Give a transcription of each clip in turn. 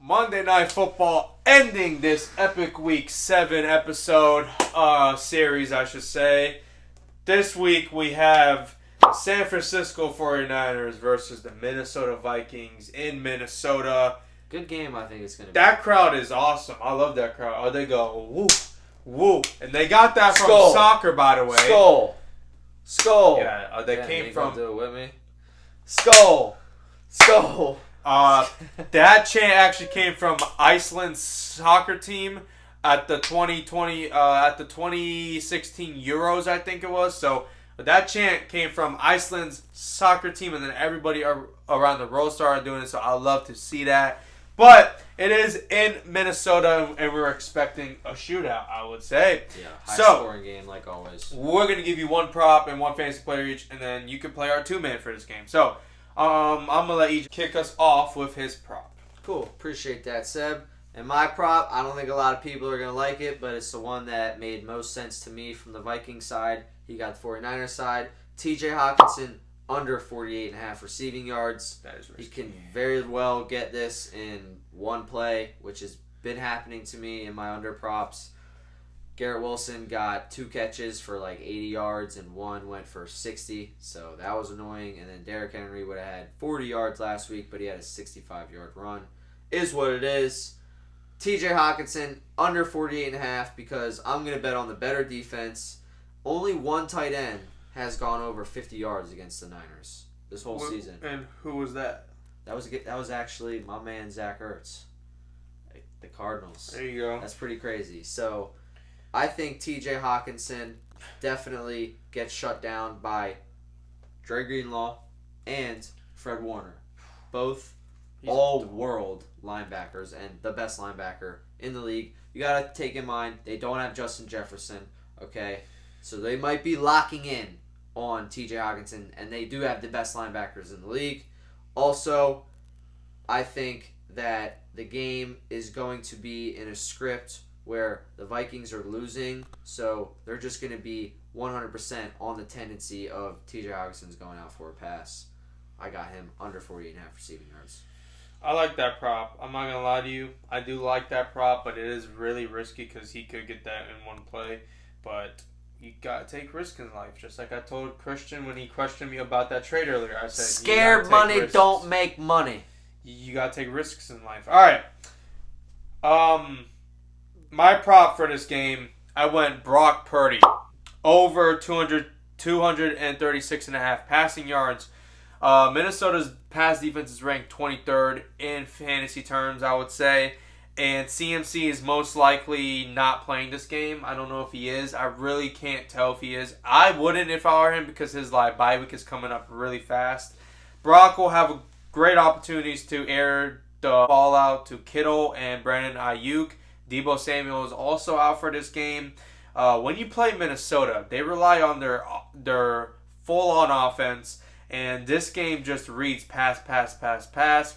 Monday Night Football ending this epic Week 7 episode series, I should say. This week we have San Francisco 49ers versus the Minnesota Vikings in Minnesota. Good game, I think it's going to be. That crowd is awesome. I love that crowd. Oh, they go, woo, woo. And they got that from Skull. soccer, by the way. Skull. Yeah, they came from... Do it with me. Skull. That chant actually came from Iceland's soccer team at the 2016 Euros, I think it was. So that chant came from Iceland's soccer team, and then everybody around the world started doing it. So I love to see that. But it is in Minnesota, and we're expecting a shootout, I would say. Yeah, high-scoring game like always. We're going to give you one prop and one fantasy player each, and then you can play our two-man for this game. So I'm going to let each kick us off with his prop. Cool. Appreciate that, Seb. And my prop, I don't think a lot of people are going to like it, but it's the one that made most sense to me from the Vikings side. You got the 49ers side. TJ Hawkinson, under 48.5 receiving yards. That is risky. He can very well get this in one play, which has been happening to me in my under props. Garrett Wilson got 2 catches for like 80 yards and one went for 60, so that was annoying. And then Derrick Henry would have had 40 yards last week, but he had a 65-yard run. Is what it is. TJ Hawkinson, under 48.5, because I'm going to bet on the better defense. Only one tight end has gone over 50 yards against the Niners this whole season. And who was that? That was actually my man Zach Ertz, the Cardinals. There you go. That's pretty crazy. So I think TJ Hawkinson definitely gets shut down by Dre Greenlaw and Fred Warner. Both all-world linebackers and the best linebacker in the league. You got to take in mind they don't have Justin Jefferson, okay? So they might be locking in on TJ Hawkinson, and they do have the best linebackers in the league. Also, I think that the game is going to be in a script where the Vikings are losing, so they're just going to be 100% on the tendency of TJ Hawkinson's going out for a pass. I got him under 48.5 receiving yards. I like that prop. I'm not going to lie to you. I do like that prop, but it is really risky because he could get that in one play. But you got to take risks in life. Just like I told Christian when he questioned me about that trade earlier. I said, scared money risks. Don't make money. You got to take risks in life. All right. My prop for this game, I went Brock Purdy. Over 236.5 passing yards. Minnesota's pass defense is ranked 23rd in fantasy terms, I would say. And CMC is most likely not playing this game. I don't know if he is. I really can't tell if he is. I wouldn't if I were him because his bye week is coming up really fast. Brock will have great opportunities to air the ball out to Kittle and Brandon Ayuk. Deebo Samuel is also out for this game. When you play Minnesota, they rely on their full-on offense. And this game just reads pass,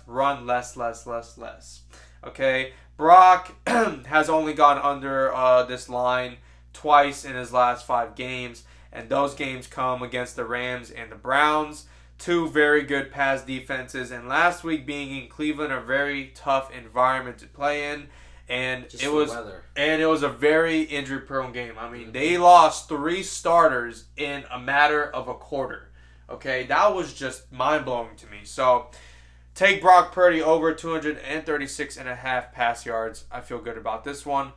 run less. Okay? Brock has only gone under this line twice in his last 5 games. And those games come against the Rams and the Browns. 2 very good pass defenses. And last week being in Cleveland, a very tough environment to play in. And it was a very injury-prone game. I mean, they lost 3 starters in a matter of a quarter. Okay, that was just mind-blowing to me. So, take Brock Purdy over 236.5 pass yards. I feel good about this one.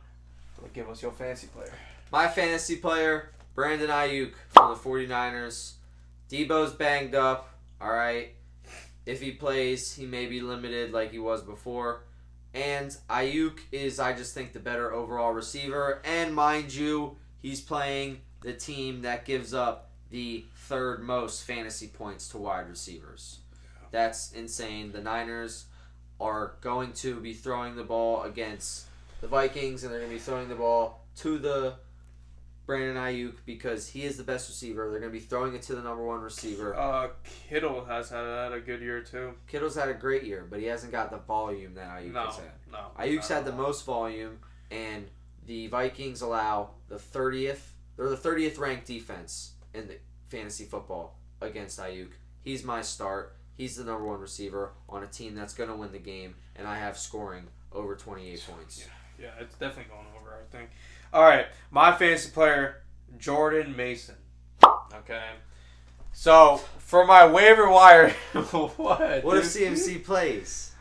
Give us your fantasy player. My fantasy player, Brandon Ayuk from the 49ers. Debo's banged up, all right. If he plays, he may be limited like he was before. And Ayuk is, I just think, the better overall receiver. And mind you, he's playing the team that gives up the 3rd most fantasy points to wide receivers. That's insane. The Niners are going to be throwing the ball against the Vikings, and they're going to be throwing the ball to the Brandon Ayuk because he is the best receiver. They're going to be throwing it to the number 1 receiver. Kittle has had a good year too. Kittle's had a great year, but he hasn't got the volume that Ayuk has had. No. Ayuk's had the most volume, and the Vikings allow the 30th. They're the 30th ranked defense in the fantasy football against Ayuk. He's my start. He's the number 1 receiver on a team that's going to win the game, and I have scoring over 28 points. Yeah, it's definitely going over, I think. All right, my fantasy player, Jordan Mason. Okay. So, for my waiver wire... What if CMC plays?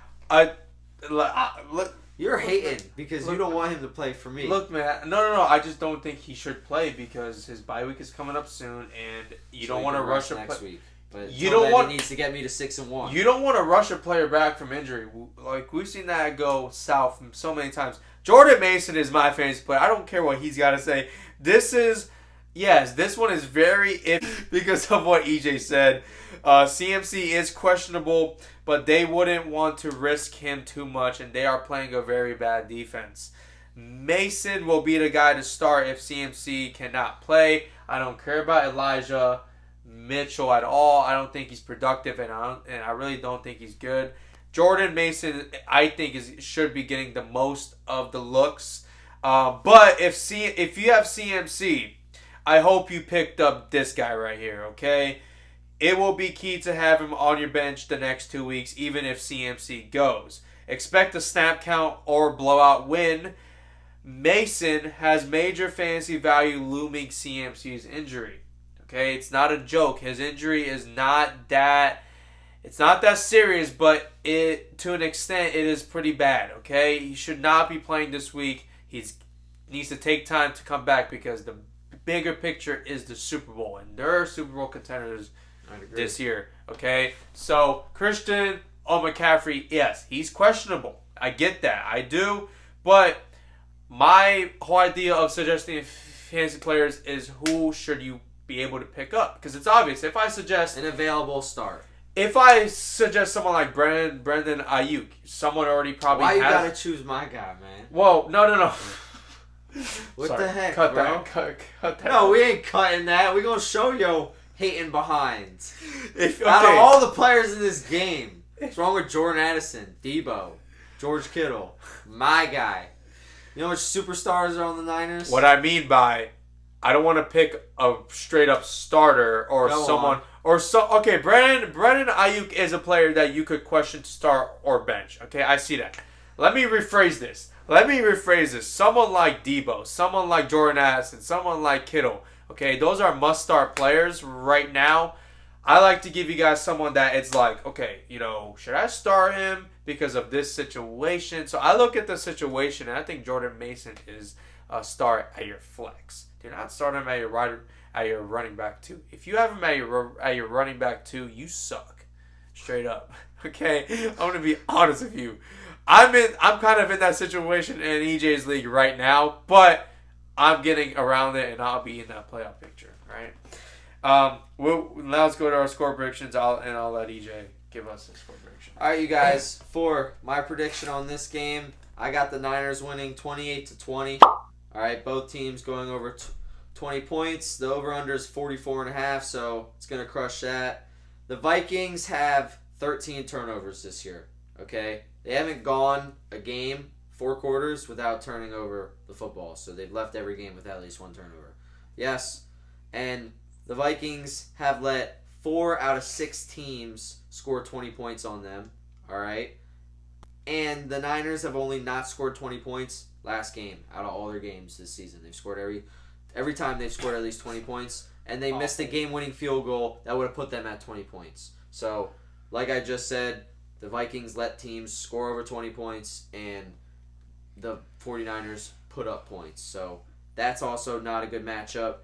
Look, you're hating because you don't want him to play for me. Look, man. No. I just don't think he should play because his bye week is coming up soon, and you don't want to rush next week. But you don't want. He needs to get me to 6-1. You don't want to rush a player back from injury. Like we've seen that go south so many times. Jordan Mason is my fantasy player. I don't care what he's got to say. This one is very iffy because of what EJ said. CMC is questionable, but they wouldn't want to risk him too much, and they are playing a very bad defense. Mason will be the guy to start if CMC cannot play. I don't care about Elijah Mitchell at all. I don't think he's productive, and I really don't think he's good. Jordan Mason, I think, should be getting the most of the looks. But if you have CMC, I hope you picked up this guy right here, okay? It will be key to have him on your bench the next 2 weeks, even if CMC goes. Expect a snap count or blowout win. Mason has major fantasy value looming CMC's injury. Okay, it's not a joke. His injury is not that... It's not that serious, but to an extent, it is pretty bad, okay? He should not be playing this week. He needs to take time to come back because the bigger picture is the Super Bowl, and there are Super Bowl contenders this year, okay? So, Christian McCaffrey, yes, he's questionable. I get that. I do. But my whole idea of suggesting fantasy players is who should you be able to pick up? Because it's obvious. If I suggest... an available start. If I suggest someone like Brandon Ayuk, someone already probably Why has... you gotta choose my guy, man? Whoa, no. What the heck, cut bro? That. Cut that. No, we ain't cutting that. We gonna show yo hating behind. Okay. Out of all the players in this game, what's wrong with Jordan Addison, Debo, George Kittle, my guy? You know which superstars are on the Niners? What I mean by, I don't want to pick a straight up starter or someone or Okay, Brandon Ayuk is a player that you could question to start or bench. Okay, I see that. Let me rephrase this. Someone like Debo, someone like Jordan Addison, someone like Kittle. Okay, those are must-start players right now. I like to give you guys someone that it's like, okay, should I start him because of this situation? So I look at the situation, and I think Jordan Mason is a start at your flex. Do not start him at your running back 2. If you have him at your running back 2, you suck. Straight up. Okay? I'm gonna be honest with you. I'm kind of in that situation in EJ's league right now, but I'm getting around it, and I'll be in that playoff picture, right? Now let's go to our score predictions. I'll let EJ give us his score prediction. All right, you guys. For my prediction on this game, I got the Niners winning 28-20. All right, both teams going over 20 points. The over/under is 44.5, so it's gonna crush that. The Vikings have 13 turnovers this year. Okay, they haven't gone a game 4 quarters without turning over the football, so they've left every game with at least 1 turnover. Yes, and the Vikings have let 4 out of 6 teams score 20 points on them. All right, and the Niners have only not scored 20 points last game out of all their games this season. They've scored every time they've scored at least 20 points, and they missed a game-winning field goal that would have put them at 20 points. So, like I just said, the Vikings let teams score over 20 points, and the 49ers put up points. So, that's also not a good matchup.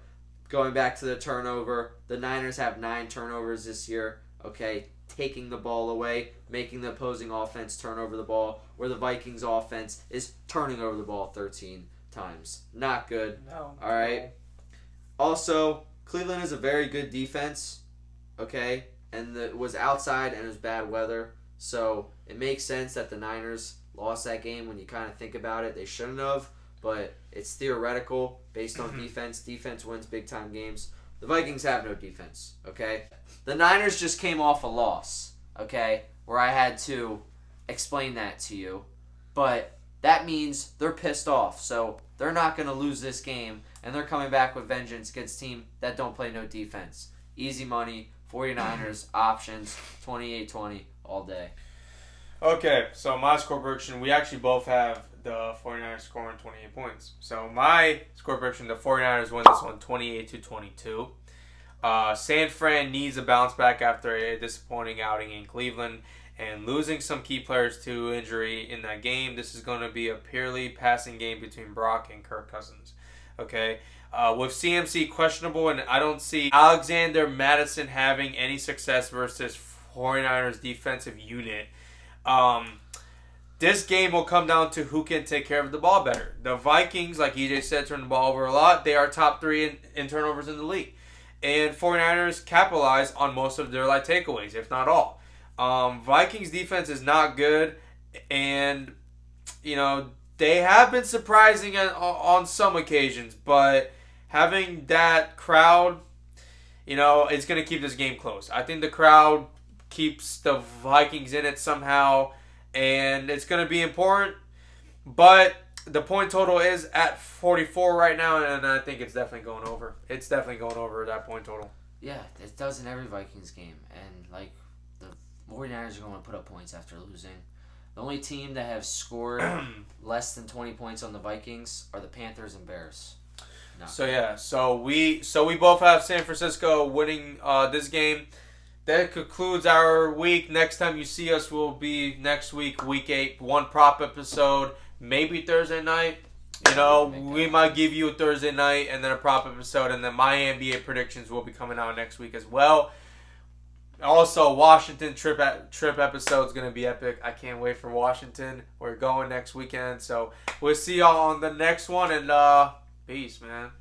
Going back to the turnover, the Niners have 9 turnovers this year, okay, taking the ball away, making the opposing offense turn over the ball, where the Vikings offense is turning over the ball 13 times. Not good. No. All right. No. Also, Cleveland is a very good defense, okay, and it was outside and it was bad weather, so it makes sense that the Niners lost that game when you kind of think about it. They shouldn't have, but it's theoretical based on defense. Defense wins big-time games. The Vikings have no defense, okay? The Niners just came off a loss, okay, where I had to explain that to you, but that means they're pissed off, so they're not going to lose this game, and they're coming back with vengeance against a team that don't play no defense. Easy money, 49ers, options, 28-20 all day. Okay, so my score prediction, we actually both have the 49ers scoring 28 points. So my score prediction, the 49ers win this one 28-22. San Fran needs a bounce back after a disappointing outing in Cleveland and losing some key players to injury in that game. This is going to be a purely passing game between Brock and Kirk Cousins. Okay, with CMC questionable, and I don't see Alexander Madison having any success versus 49ers defensive unit. This game will come down to who can take care of the ball better. The Vikings, like EJ said, turn the ball over a lot. They are top 3 in turnovers in the league. And 49ers capitalize on most of their takeaways, if not all. Vikings defense is not good, and they have been surprising on some occasions, but having that crowd, it's going to keep this game close. I think the crowd keeps the Vikings in it somehow, and it's going to be important, but the point total is at 44 right now, and I think it's definitely going over. It's definitely going over that point total. Yeah, it does in every Vikings game, and the 49ers are going to put up points after losing. The only team that have scored less than 20 points on the Vikings are the Panthers and Bears. No. So we both have San Francisco winning this game. That concludes our week. Next time you see us will be next week, week 8, one prop episode, maybe Thursday night. We might give you a Thursday night and then a prop episode, and then my NBA predictions will be coming out next week as well. Also, Washington trip episode is going to be epic. I can't wait for Washington. We're going next weekend, so we'll see y'all on the next one, and peace, man.